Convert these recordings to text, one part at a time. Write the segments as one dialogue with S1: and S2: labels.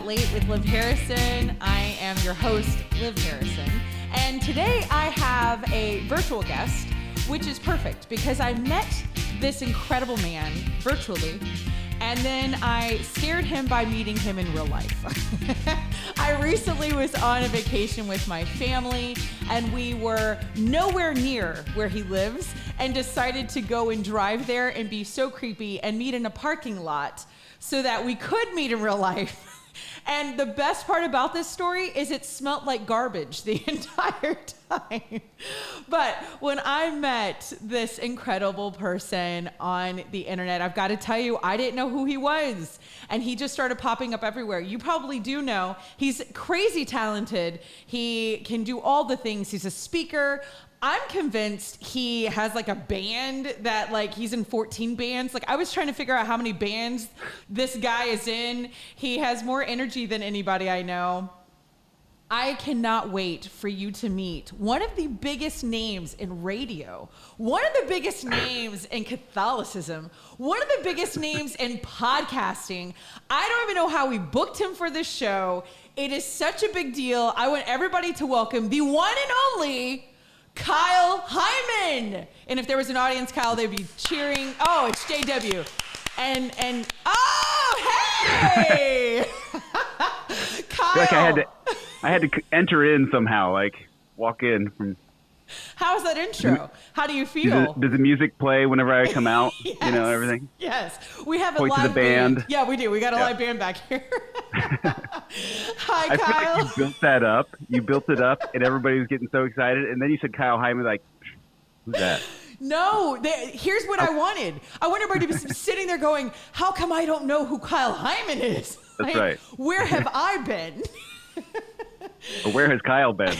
S1: That Late with Liv Harrison. I am your host, Liv Harrison. And today I have a virtual guest, which is perfect because I met this incredible man virtually, and then I scared him by meeting him in real life. I recently was on a vacation with my family, and we were nowhere near where he lives, and decided to go and drive there and be so creepy and meet in a parking lot so that we could meet in real life. And the best part about this story is it smelled like garbage the entire time. But when I met this incredible person on the internet, I've got to tell you, I didn't know who he was. And he just started popping up everywhere. You probably do know he's crazy talented. He can do all the things. He's a speaker. I'm convinced he has like a band that like he's in 14 bands. Like I was trying to figure out how many bands this guy is in. He has more energy than anybody I know. I cannot wait for you to meet one of the biggest names in radio, one of the biggest names in Catholicism, one of the biggest names in podcasting. I don't even know how we booked him for this show. It is such a big deal. I want everybody to welcome the one and only Kyle Heimann. And if there was an audience, Kyle, they'd be cheering. Oh, it's JW. And oh, hey! Kyle.
S2: Like I had to enter in somehow, like walk in from.
S1: How's that intro? How do you feel?
S2: Does the music play whenever I come out?
S1: Yes.
S2: You know, everything?
S1: Yes. We have a
S2: Point
S1: live
S2: to the band.
S1: Yeah, we do. We got a live band back here. Hi,
S2: I
S1: Kyle.
S2: feel like you built that up. You built it up, and everybody was getting so excited. And then you said Kyle Heimann, like, who's that?
S1: No, here's what I wanted. I want everybody to be sitting there going, how come I don't know who Kyle Heimann is?
S2: That's right.
S1: Where have I been?
S2: Or where has Kyle been?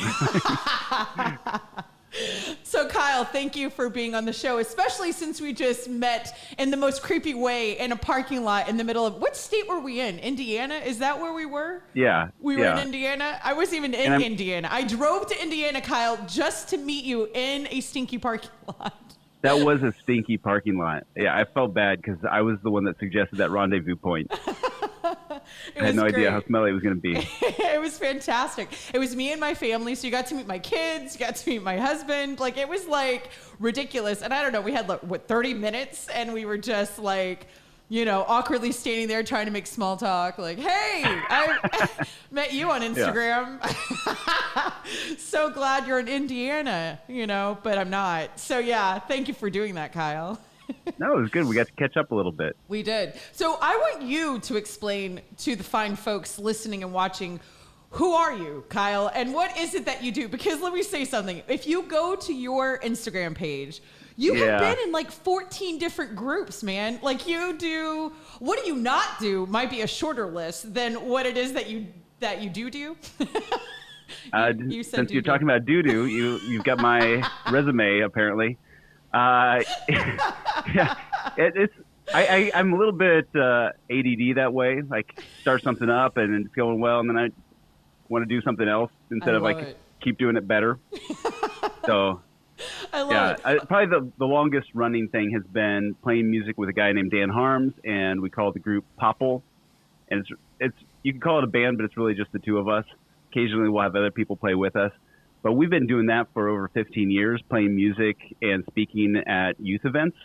S1: So Kyle, thank you for being on the show, especially since we just met in the most creepy way in a parking lot in the middle of, what state were we in? Indiana? Is that where we were?
S2: Yeah.
S1: We were in Indiana? I wasn't even in Indiana. I drove to Indiana, Kyle, just to meet you in a stinky parking lot.
S2: That was a stinky parking lot. Yeah, I felt bad because I was the one that suggested that rendezvous point. I had no idea how smelly it was going to be.
S1: It was fantastic. It was me and my family, so you got to meet my kids, you got to meet my husband. Like, it was, like, ridiculous. And I don't know, we had, like, 30 minutes? And we were just, like, you know, awkwardly standing there trying to make small talk. Like, hey, I met you on Instagram. Yeah. So glad you're in Indiana, you know, but I'm not. So, yeah, thank you for doing that, Kyle.
S2: No, it was good. We got to catch up a little bit.
S1: We did. So I want you to explain to the fine folks listening and watching, who are you, Kyle, and what is it that you do? Because let me say something. If you go to your Instagram page, you have been in like 14 different groups, man. Like you do, what do you not do might be a shorter list than what it is that you do. You said
S2: since you're talking about doo-doo, you've got my resume apparently. Yeah, I'm a little bit ADD that way. Like start something up and it's going well, and then I want to do something else instead of like keep doing it better. So
S1: I love it.
S2: Probably the longest running thing has been playing music with a guy named Dan Harms, and we call the group Popple. And it's you can call it a band, but it's really just the two of us. Occasionally we'll have other people play with us. But we've been doing that for over 15 years, playing music and speaking at youth events.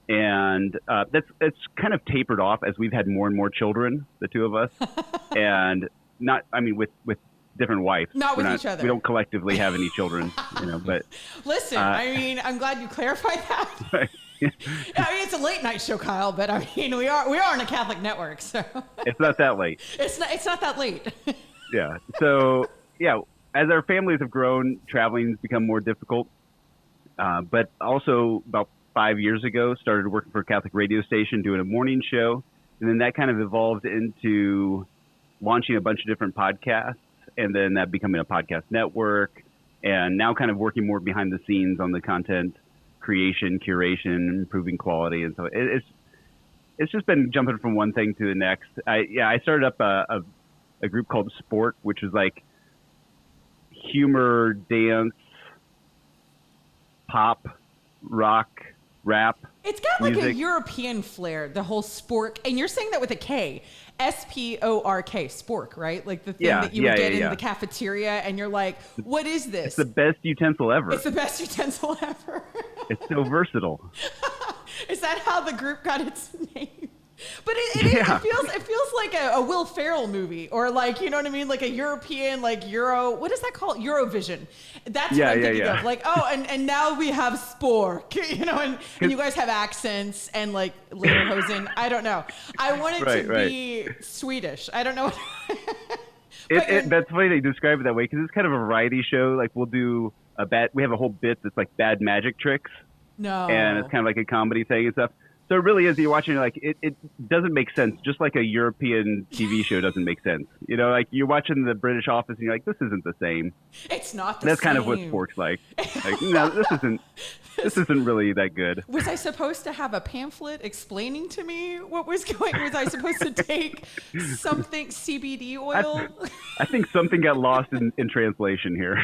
S2: And it's kind of tapered off as we've had more and more children, the two of us. And with different wives.
S1: Not with each other.
S2: We don't collectively have any children, you know, but.
S1: Listen, I'm glad you clarified that.
S2: Right.
S1: It's a late night show, Kyle, but we are on a Catholic network, so.
S2: It's not that late.
S1: It's not that late.
S2: Yeah. So, yeah. As our families have grown, traveling's become more difficult. But also about 5 years ago, started working for a Catholic radio station, doing a morning show. And then that kind of evolved into launching a bunch of different podcasts, and then that becoming a podcast network, and now kind of working more behind the scenes on the content creation, curation, improving quality. And so it's just been jumping from one thing to the next. I started up a group called Sport, which is like humor, dance, pop, rock rap.
S1: It's got like
S2: music.
S1: a European flair, the whole spork. And you're saying that with a K. S-P-O-R-K, spork, right? Like the thing that you would get in the cafeteria, and you're like, what is this?
S2: It's the best utensil ever.
S1: It's the best utensil ever.
S2: It's so versatile.
S1: Is that how the group got its name? But it feels like a Will Ferrell movie, or like, you know what I mean, like a European, like Euro, what is that called? Eurovision. That's what I'm thinking of. Like, oh, and now we have spork, you know, and you guys have accents and like lederhosen. I don't know. I want it to be Swedish. I don't know.
S2: That's funny they describe it that way, because it's kind of a variety show. Like we have a whole bit that's like bad magic tricks.
S1: No.
S2: And it's kind of like a comedy thing and stuff. So it really is, you're watching, like, it doesn't make sense, just like a European TV show doesn't make sense. You know, like, you're watching the British Office and you're like, this isn't the same.
S1: It's not the
S2: That's
S1: same.
S2: kind of what spork's like. Like, no, this isn't really that good.
S1: Was I supposed to have a pamphlet explaining to me what was going on? Was I supposed to take something, CBD oil?
S2: I think something got lost in translation here.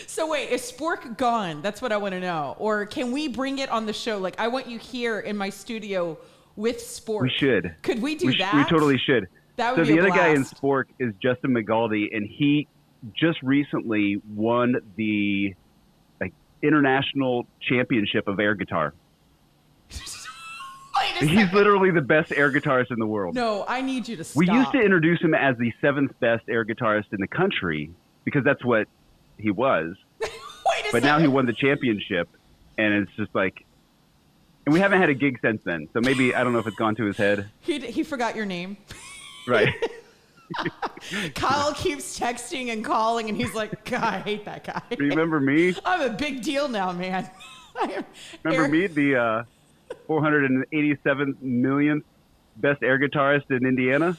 S1: So wait, is spork gone? That's what I want to know. Or can we bring it on the show? Like, I want you here in my studio with spork.
S2: We should.
S1: Could we do that?
S2: We totally should.
S1: That would
S2: be
S1: be
S2: a blast. So the other guy in spork is Justin McGaldy, and he just recently won the international championship of air guitar. He's literally the best air guitarist in the world.
S1: No, I need you to stop.
S2: We used to introduce him as the 7th best air guitarist in the country, because that's what he was. But now he won the championship, and it's just like, and we haven't had a gig since then. So maybe, I don't know if it's gone to his head.
S1: He forgot your name.
S2: Right.
S1: Kyle keeps texting and calling, and he's like, God, I hate that guy.
S2: Remember me?
S1: I'm a big deal now, man.
S2: Remember me, the 487 millionth best air guitarist in Indiana?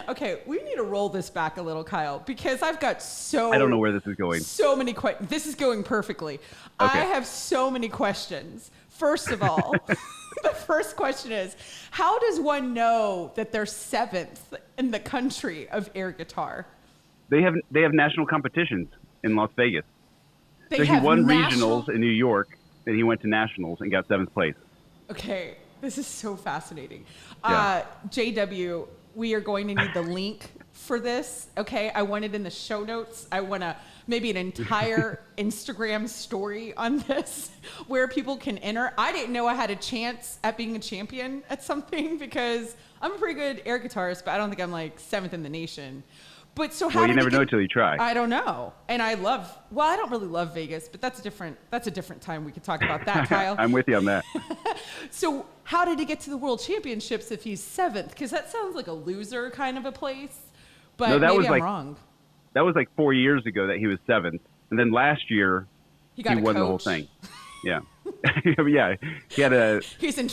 S1: Okay, we need to roll this back a little, Kyle, because I've got
S2: I don't know where this is going.
S1: So many questions. This is going perfectly.
S2: Okay.
S1: I have so many questions. First of all, the first question is, how does one know that they're 7th in the country of air guitar?
S2: They have national competitions in Las Vegas.
S1: He
S2: won regionals in New York, then he went to nationals and got 7th place.
S1: Okay, this is so fascinating.
S2: Yeah.
S1: JW, we are going to need the link for this, okay? I want it in the show notes. I want maybe an entire Instagram story on this where people can enter. I didn't know I had a chance at being a champion at something, because I'm a pretty good air guitarist, but I don't think I'm like 7th in the nation. But so how
S2: you never know till you try.
S1: I don't know. And I don't really love Vegas, but that's a different time we could talk about that, Kyle.
S2: I'm with you on that.
S1: So how did he get to the world championships if he's 7th? Because that sounds like a loser kind of a place. But
S2: no,
S1: maybe I'm wrong.
S2: That was like 4 years ago that he was 7th. And then last year, he won the whole thing. Yeah. Yeah. He had the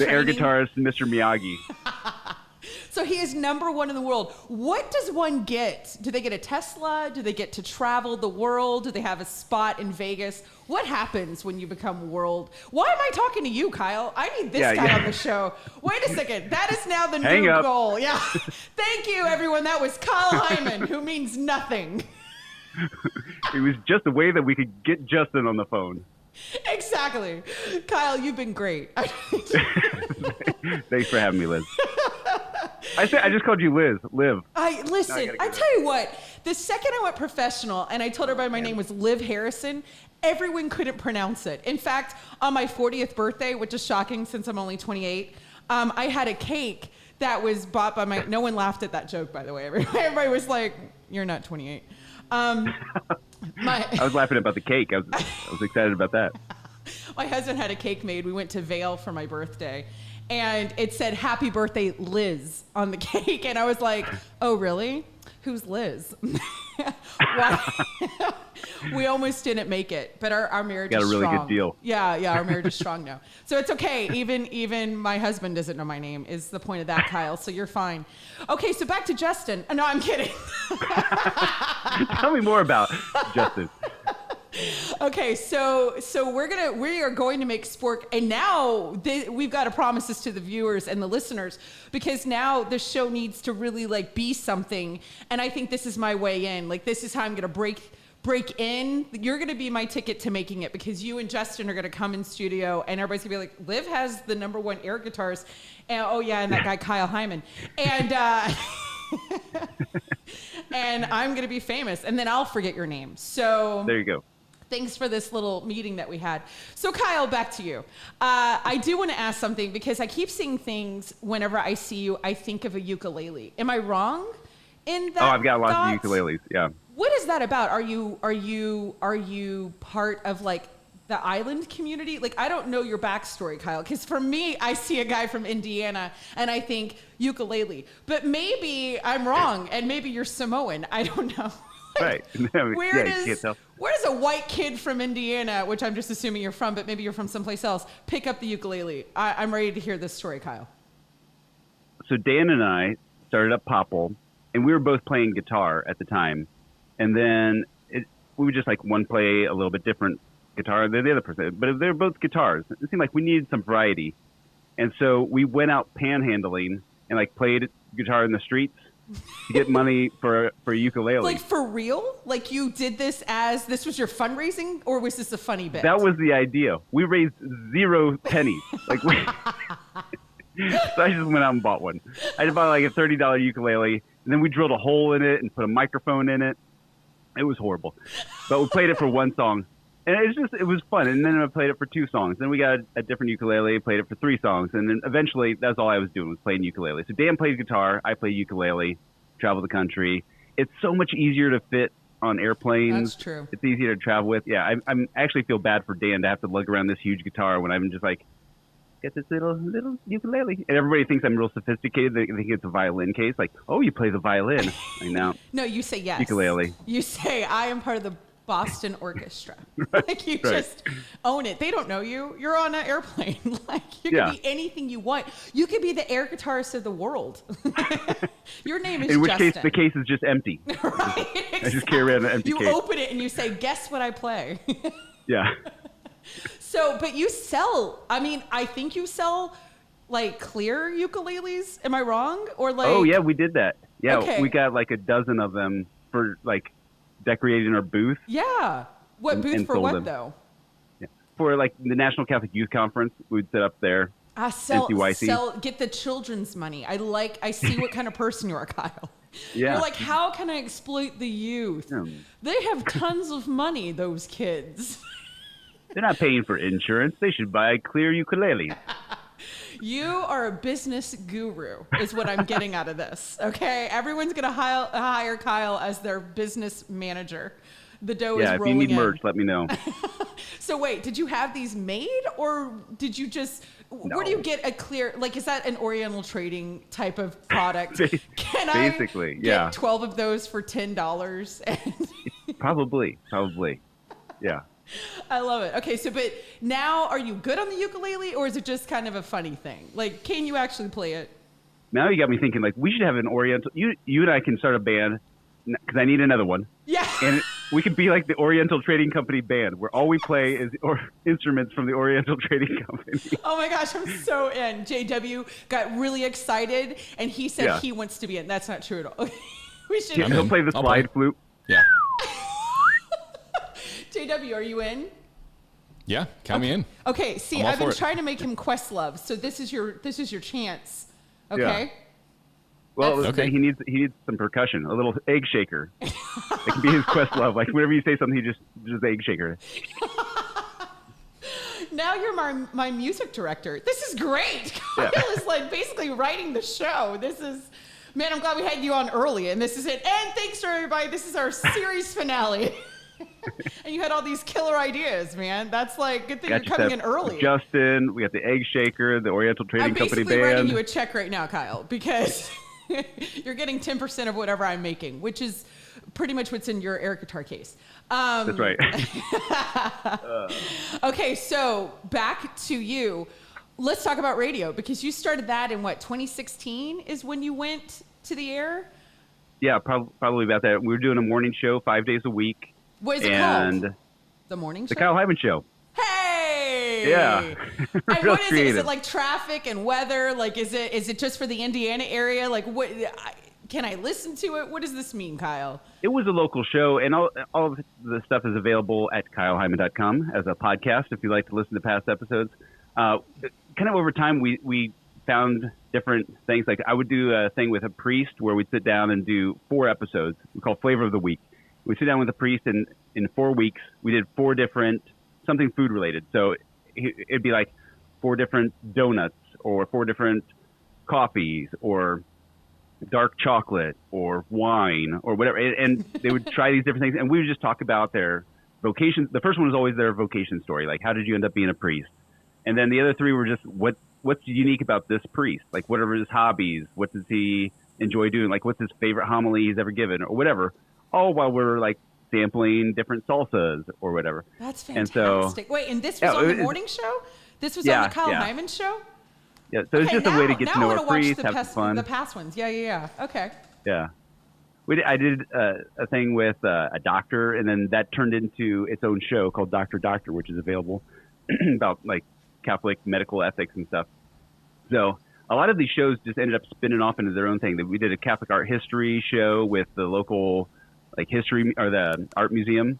S2: air guitarist, Mr. Miyagi.
S1: So he is #1 in the world. What does one get? Do they get a Tesla? Do they get to travel the world? Do they have a spot in Vegas? What happens when you become world? Why am I talking to you, Kyle? I need this guy on the show. Wait a second. That is now the new goal. Yeah. Thank you, everyone. That was Kyle Heimann, who means nothing.
S2: It was just a way that we could get Justin on the phone.
S1: Exactly. Kyle, you've been great.
S2: Thanks for having me, Liz. I just called you Liz. Liv.
S1: Listen, I tell you what, the second I went professional and I told everybody my name was Liv Harrison, everyone couldn't pronounce it. In fact, on my 40th birthday, which is shocking since I'm only 28, I had a cake that was bought by no one laughed at that joke, by the way. Everybody was like, you're not 28. I
S2: was laughing about the cake. I was excited about that.
S1: My husband had a cake made. We went to Vail for my birthday. And it said, "Happy birthday, Liz," on the cake. And I was like, oh, really? Who's Liz? We almost didn't make it, but our marriage is strong.
S2: Got a really good deal.
S1: Yeah, our marriage is strong now. So it's okay. Even my husband doesn't know my name is the point of that, Kyle. So you're fine. Okay, so back to Justin. No, I'm kidding.
S2: Tell me more about Justin.
S1: Okay, so we are going to make spork, and now we've got to promise this to the viewers and the listeners, because now the show needs to really like be something, and I think this is my way in. Like, this is how I'm going to break break in. You're going to be my ticket to making it, because you and Justin are going to come in studio and everybody's going to be like, Liv has the #1 air guitars. And, oh yeah, and that guy Kyle Heimann. And and I'm going to be famous, and then I'll forget your name. So
S2: there you go.
S1: Thanks for this little meeting that we had. So Kyle, back to you. I do want to ask something, because I keep seeing things whenever I see you, I think of a ukulele. Am I wrong in that?
S2: Oh, I've got lots
S1: thought?
S2: of ukuleles. Yeah.
S1: What is that about? Are you part of like the island community? Like, I don't know your backstory, Kyle, because for me, I see a guy from Indiana and I think ukulele, but maybe I'm wrong and maybe you're Samoan. I don't know.
S2: Right.
S1: Where does a white kid from Indiana, which I'm just assuming you're from, but maybe you're from someplace else, pick up the ukulele? I'm ready to hear this story, Kyle.
S2: So Dan and I started up Popple, and we were both playing guitar at the time. And then we would just like one play a little bit different guitar than the other person, but they're both guitars. It seemed like we needed some variety. And so we went out panhandling and like played guitar in the streets to get money for a ukulele.
S1: Like, for real? Like, you did this was your fundraising, or was this a funny bit?
S2: That was the idea. We raised 0 pennies. Like, so I just went out and bought one. I just bought like a $30 ukulele, and then we drilled a hole in it and put a microphone in it. It was horrible, but we played it for one song, and it was fun. And then I played it for 2 songs. Then we got a different ukulele, played it for 3 songs, and then eventually that's all I was doing was playing ukulele. So Dan plays guitar, I play ukulele, travel the country. It's so much easier to fit on airplanes.
S1: That's true.
S2: It's easier to travel with. Yeah, I actually feel bad for Dan to have to lug around this huge guitar when I'm just like, get this little ukulele. And everybody thinks I'm real sophisticated. They think it's a violin case. Like, oh, you play the violin. Like, no.
S1: No, you say yes.
S2: Ukulele.
S1: You say, I am part of the Boston Orchestra.
S2: Right,
S1: like, you
S2: right.
S1: just own it. They don't know you. You're on an airplane. Like, you can be anything you want. You could be the air guitarist of the world. Your name is Justin.
S2: In which case, the case is just empty.
S1: Right, exactly.
S2: I just carry around an empty case.
S1: You open it and you say, guess what I play.
S2: Yeah.
S1: So, but you sell, I think you sell like clear ukuleles. Am I wrong? Or like?
S2: Oh yeah, we did that. Yeah,
S1: okay.
S2: We got like a dozen of them for like decorating our booth.
S1: Yeah. What booth for what though?
S2: Yeah. For like the National Catholic Youth Conference, we'd sit up there.
S1: Sell, get the children's money. I see what kind of person you are, Kyle.
S2: Yeah.
S1: You're like, how can I exploit the youth? They have tons of money, those kids.
S2: They're not paying for insurance. They should buy clear ukuleles.
S1: You are a business guru, is what I'm getting out of this. Okay, everyone's gonna hire Kyle as their business manager. The dough is rolling in.
S2: Yeah, if you need merch, let me know.
S1: So wait, did you have these made, or did you just?
S2: No.
S1: Where do you get a clear? Like, is that an Oriental trading type of product? Can
S2: Basically,
S1: I get 12 of those for $10?
S2: Probably, yeah.
S1: I love it. Okay, so but now are you good on the ukulele, or is it just kind of a funny thing? Like, can you actually play it?
S2: Now you got me thinking, like, we should have an Oriental. You and I can start a band, because I need another one.
S1: Yeah.
S2: And we could be like the Oriental Trading Company band, where all we play is instruments from the Oriental Trading Company.
S1: Oh my gosh, I'm so in. JW got really excited, and he said he wants to be in. That's not true at all. We should.
S2: Yeah, he'll play the slide flute.
S3: Yeah.
S1: JW, are you in?
S3: Yeah, count me in.
S1: Okay, see, I've been trying to make him Questlove, so this is your chance. Okay?
S2: Yeah. Well, he needs some percussion, a little egg shaker. It can be his Questlove. Like, whenever you say something, he just egg shaker.
S1: Now you're my music director. This is great. Kyle is like basically writing the show. This is, man, I'm glad we had you on early, and this is it. And thanks to everybody. This is our series finale. And you had all these killer ideas, man. That's like, good thing you're coming in early.
S2: Justin, we got the egg shaker, the Oriental Trading Company band.
S1: I'm basically writing you a check right now, Kyle, because you're getting 10% of whatever I'm making, which is pretty much what's in your air guitar case.
S2: That's right.
S1: Okay, so back to you. Let's talk about radio, because you started that in 2016 is when you went to the air?
S2: Yeah, probably about that. We were doing a morning show 5 days a week.
S1: What is it called? The morning show?
S2: The Kyle Heimann Show.
S1: Hey!
S2: Yeah.
S1: And what is it? Is it like traffic and weather? Like, is it just for the Indiana area? Like, what? Can I listen to it? What does this mean, Kyle?
S2: It was a local show, and all of the stuff is available at kyleheimann.com as a podcast if you like to listen to past episodes. Kind of over time, we found different things. Like I would do a thing with a priest where we'd sit down and do 4 episodes. We call Flavor of the Week. We'd sit down with a priest, and in 4 weeks, we did 4 different, something food related. So it'd be like 4 different donuts or 4 different coffees or dark chocolate or wine or whatever. And they would try these different things, and we would just talk about their vocation. The first one was always their vocation story. Like, how did you end up being a priest? And then the other 3 were just what's unique about this priest? Like, what are his hobbies? What does he enjoy doing? Like, what's his favorite homily he's ever given or whatever? All while we're like sampling different salsas or whatever.
S1: That's fantastic.
S2: And so,
S1: wait, and this was on the morning show? This was on the Kyle Heimann show?
S2: Yeah, so it's just a way to get to know our priest, have some fun.
S1: The past ones. Yeah. Okay.
S2: Yeah. I did a thing with a doctor, and then that turned into its own show called Dr. Doctor, which is available about like Catholic medical ethics and stuff. So a lot of these shows just ended up spinning off into their own thing. We did a Catholic art history show with the local like history or the art museum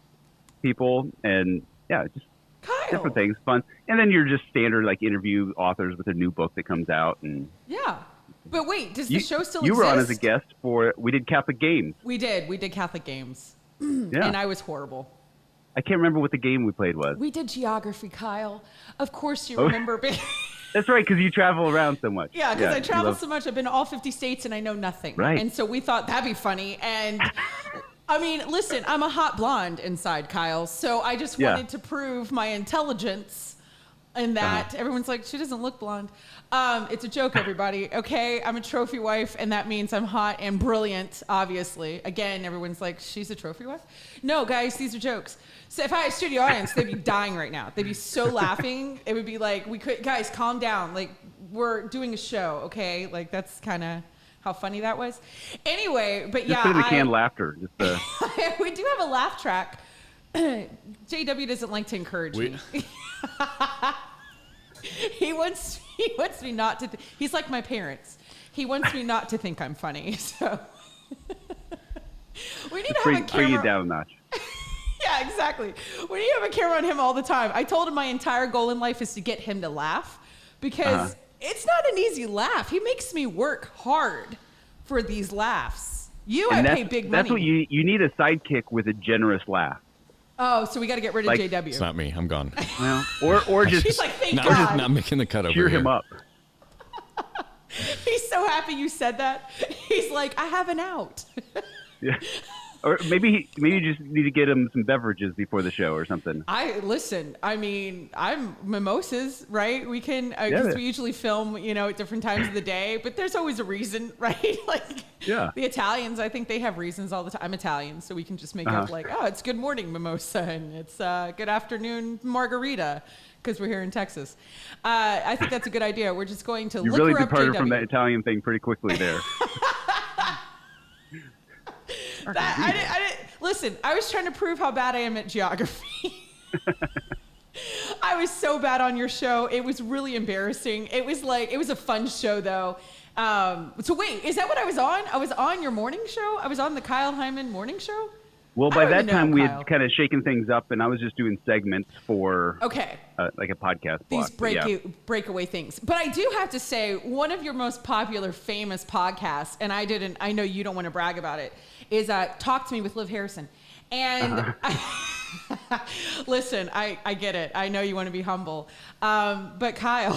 S2: people, and just
S1: Kyle.
S2: different things, fun. And then you're just standard like interview authors with a new book that comes out. And
S1: but wait, does the show still exist?
S2: You were on as a guest we did Catholic Games.
S1: We did Catholic Games.
S2: Yeah.
S1: And I was horrible.
S2: I can't remember what the game we played was.
S1: We did geography, Kyle. Of course you remember.
S2: That's right, because you travel around so much.
S1: Yeah, because I travel so much. I've been to all 50 states and I know nothing.
S2: Right.
S1: And so we thought that'd be funny. And I mean, listen, I'm a hot blonde inside, Kyle. So I just wanted to prove my intelligence in that everyone's like, she doesn't look blonde. It's a joke, everybody. Okay, I'm a trophy wife, and that means I'm hot and brilliant, obviously. Again, everyone's like, she's a trophy wife? No, guys, these are jokes. So if I had a studio audience, they'd be dying right now. They'd be so laughing. It would be like, guys, calm down. Like, we're doing a show, okay? Like, that's kind of how funny that was. Anyway, but
S2: just the canned laughter.
S1: We do have a laugh track. JW doesn't like to encourage me. He wants me not to. He's like my parents. He wants me not to think I'm funny. So we need to have a camera.
S2: Bring it down a notch.
S1: Yeah, exactly. We need to have a camera on him all the time. I told him my entire goal in life is to get him to laugh because it's not an easy laugh. He makes me work hard for these laughs. I pay big money.
S2: That's what you need, a sidekick with a generous laugh.
S1: Oh, so we got to get rid of JW.
S3: It's not me. I'm gone.
S2: Well, or just
S1: she's like, thank
S3: not,
S1: God.
S3: Not making the cut over
S2: cheer
S3: here.
S2: him up.
S1: He's so happy you said that. He's like, I have an out.
S2: Yeah. Or maybe you just need to get him some beverages before the show or something.
S1: I mean, I'm mimosas, right? We can, because we usually film, at different times of the day, but there's always a reason, right? Like, the Italians, I think they have reasons all the time. I'm Italian, so we can just make up like, oh, it's good morning mimosa, and it's good afternoon margarita, because we're here in Texas. I think that's a good idea. We're just going to
S2: you
S1: look
S2: really
S1: her up
S2: departed
S1: JW.
S2: from that Italian thing pretty quickly there.
S1: I didn't listen. I was trying to prove how bad I am at geography. I was so bad on your show. It was really embarrassing. It was a fun show though. So wait, is that what I was on? I was on your morning show? I was on the Kyle Heimann morning show?
S2: Well, by that time we had kind of shaken things up, and I was just doing segments for like a podcast
S1: These
S2: block.
S1: breakaway things. But I do have to say, one of your most popular, famous podcasts, and I know you don't want to brag about it, is Talk to Me with Liv Harrison. And listen, I get it. I know you want to be humble. But Kyle,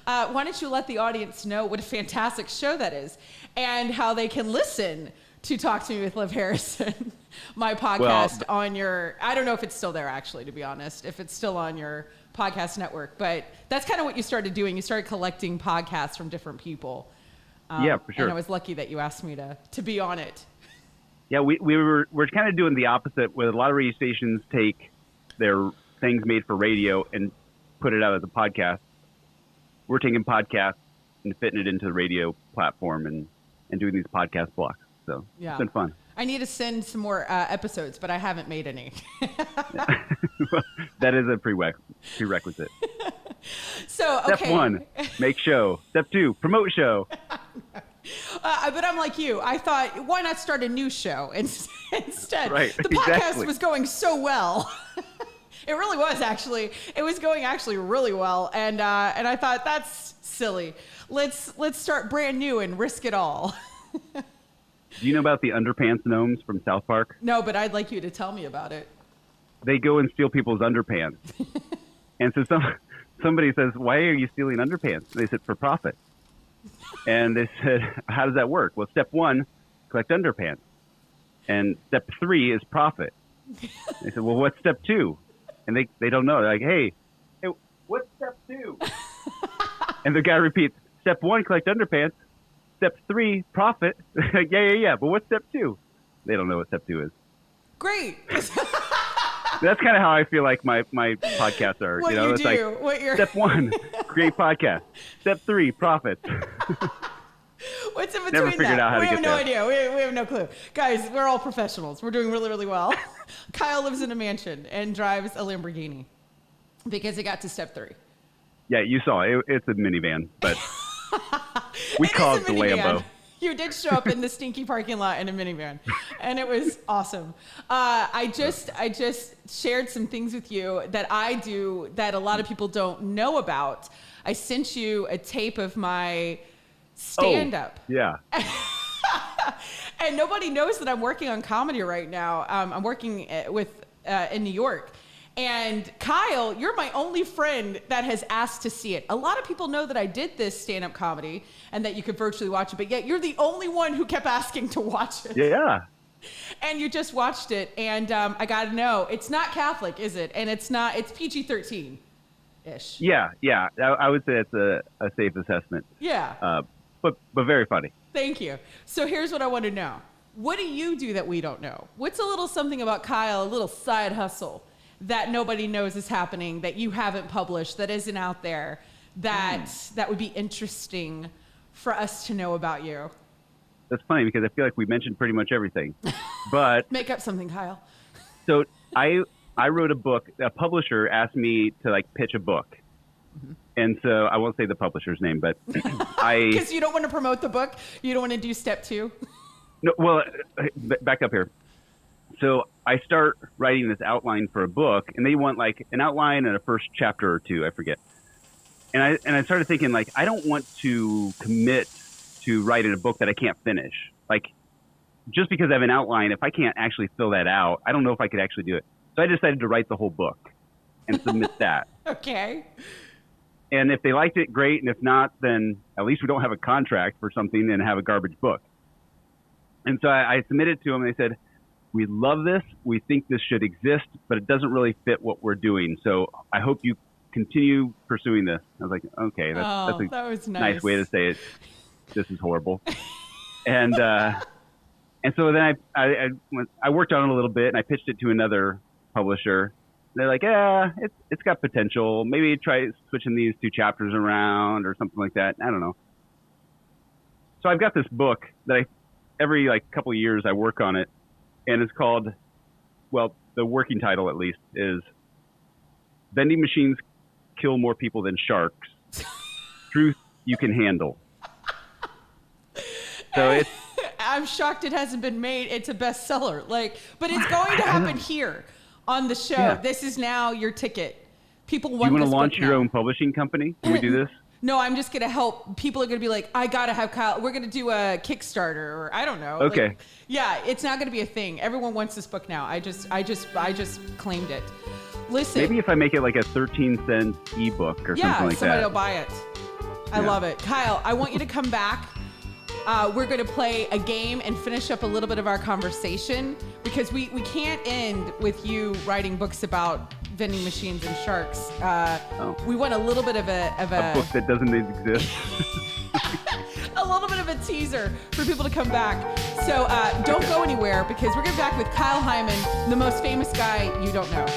S1: why don't you let the audience know what a fantastic show that is and how they can listen to Talk to Me with Liv Harrison, my podcast on your, I don't know if it's still there actually, to be honest, if it's still on your podcast network, but that's kind of what you started doing. You started collecting podcasts from different people.
S2: Yeah, for sure.
S1: And I was lucky that you asked me to be on it.
S2: Yeah, we're kind of doing the opposite, where a lot of radio stations take their things made for radio and put it out as a podcast. We're taking podcasts and fitting it into the radio platform and doing these podcast blocks. So it's been fun.
S1: I need to send some more episodes, but I haven't made any.
S2: Well, that is a prerequisite.
S1: So, okay.
S2: Step 1, make show. Step 2, promote show.
S1: But I'm like you. I thought, why not start a new show instead?
S2: Right,
S1: The podcast
S2: exactly.
S1: was going so well. It really was, actually. It was going actually really well, and I thought, that's silly. Let's start brand new and risk it all.
S2: Do you know about the Underpants gnomes from South Park?
S1: No, but I'd like you to tell me about it.
S2: They go and steal people's underpants. And so somebody says, why are you stealing underpants? And they said, for profit. And they said, how does that work? Well, step 1, collect underpants. And step 3 is profit. They said, well, what's step 2? And they don't know. They're like, hey, what's step 2? And the guy repeats, step 1, collect underpants. Step 3, profit. Yeah. But what's step 2? They don't know what step 2 is.
S1: Great.
S2: That's kind of how I feel like my podcasts are.
S1: What you
S2: it's
S1: do,
S2: like
S1: what you're...
S2: Step 1, create podcast. Step 3, profit.
S1: What's in between
S2: Never figured
S1: that?
S2: out how
S1: We
S2: to
S1: have
S2: get
S1: no
S2: there.
S1: idea. We have no clue. Guys, we're all professionals. We're doing really, really well. Kyle lives in a mansion and drives a Lamborghini because he got to step 3.
S2: Yeah, you saw it. It's a minivan, but we call it the Lambo.
S1: You did show up in the stinky parking lot in a minivan, and it was awesome. I just shared some things with you that I do that a lot of people don't know about. I sent you a tape of my stand-up.
S2: Oh, yeah.
S1: And nobody knows that I'm working on comedy right now. I'm working in New York. And Kyle, you're my only friend that has asked to see it. A lot of people know that I did this stand-up comedy and that you could virtually watch it, but yet you're the only one who kept asking to watch it.
S2: Yeah.
S1: And you just watched it, and I got to know, it's not Catholic, is it? And it's PG-13-ish.
S2: Yeah. I would say it's a safe assessment.
S1: Yeah.
S2: But very funny.
S1: Thank you. So here's what I want to know. What do you do that we don't know? What's a little something about Kyle, a little side hustle that nobody knows is happening, that you haven't published, that isn't out there, that would be interesting for us to know about you?
S2: That's funny because I feel like we mentioned pretty much everything. But
S1: Make up something, Kyle.
S2: so I wrote a book. A publisher asked me to pitch a book. Mm-hmm. And so I won't say the publisher's name, but
S1: Because you don't want to promote the book? You don't want to do step 2?
S2: No, well, back up here. So I start writing this outline for a book, and they want an outline and a first chapter or 2, I forget. And I started thinking I don't want to commit to writing a book that I can't finish. Just because I have an outline, if I can't actually fill that out, I don't know if I could actually do it. So I decided to write the whole book and submit that.
S1: Okay.
S2: And if they liked it, great. And if not, then at least we don't have a contract for something and have a garbage book. And so I submitted to them, and they said, we love this. We think this should exist, but it doesn't really fit what we're doing. So I hope you continue pursuing this. I was like, okay, that's a
S1: that was
S2: nice way to say it. This is horrible. And so then I worked on it a little bit, and I pitched it to another publisher. They're like, it's got potential. Maybe try switching these 2 chapters around or something like that. I don't know. So I've got this book that every couple of years I work on it. And it's called, well, the working title at least is Vending Machines Kill More People Than Sharks. Truth You Can Handle. So
S1: I'm shocked it hasn't been made. It's a bestseller. But it's going to happen here on the show. Yeah. This is now your ticket. People want this book.
S2: You want to launch your own publishing company? Can we do this?
S1: No, I'm just going to help. People are going to be like, I got to have Kyle. We're going to do a Kickstarter, or I don't know.
S2: Okay.
S1: Yeah, it's not going to be a thing. Everyone wants this book now. I just claimed it. Listen.
S2: Maybe if I make it a 13-cent ebook or something like that.
S1: Yeah, somebody will buy it. I love it. Kyle, I want you to come back. We're going to play a game and finish up a little bit of our conversation because we can't end with you writing books about vending machines and sharks. We want a little bit of a
S2: book that doesn't exist.
S1: A little bit of a teaser for people to come back. So don't go anywhere because we're going to be back with Kyle Heimann, the most famous guy you don't know.